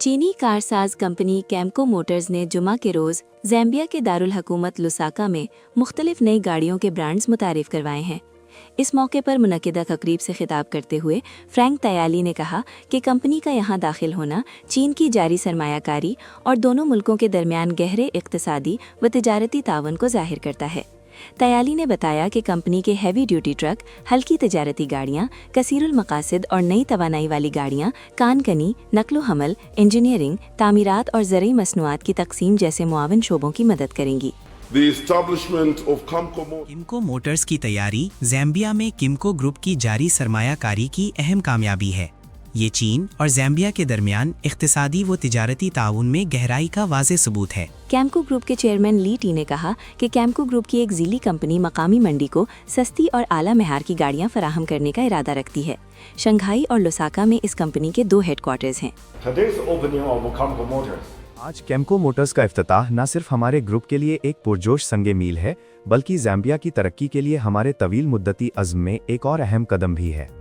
चीनी Karsaz company Campco Motors ने जुमा के रोज़ ज़ैम्बिया के दारुल हुकूमत लुसाका में मुख्तलिफ नई गाड़ियों के ब्रांड्स मुतारिफ करवाए हैं। इस मौके पर मुनक्किदा तकरीब से खिताब करते हुए फ्रैंक तयाली ने कहा कि कंपनी का यहाँ दाखिल होना चीन की जारी सरमायाकारी और दोनों मुल्कों के दरमियान गहरे इक़्तिसादी व तिजारती तावन को जाहिर करता है। तयाली ने बताया कि कंपनी के हैवी ड्यूटी ट्रक, हल्की तिजारती गाड़ियाँ, कसीरुल मकासिद और नई तवानाई वाली गाड़ियाँ कानकनी, नकलो हमल, इंजीनियरिंग, तामीरात और ज़रूरी मसनूआत की तकसीम जैसे मुआवन शोबों की मदद करेंगी। किमको मोटर्स की तैयारी ज़ैम्बिया में किमको ग्रुप की जारी सरमायाकारी की अहम कामयाबी है। ये चीन और ज़ैम्बिया के दरमियान इक़्तिसादी व तिजारती ताउन में गहराई का वाज़े सबूत है। कैम्को ग्रुप के चेयरमैन ली टी ने कहा कि कैम्को ग्रुप की एक ज़ीली कंपनी मकामी मंडी को सस्ती और आला महर की गाड़ियां फराहम करने का इरादा रखती है। शंघाई और लुसाका में इस कंपनी के 2 हेडक्वार्टर्स हैं। आज कैम्को मोटर्स का इफ्तिताह न सिर्फ हमारे ग्रुप के लिए एक पुरजोश संगे मील है, बल्कि ज़ैम्बिया की तरक्की के लिए हमारे तवील मुद्दती अज़्म में एक और अहम कदम भी है।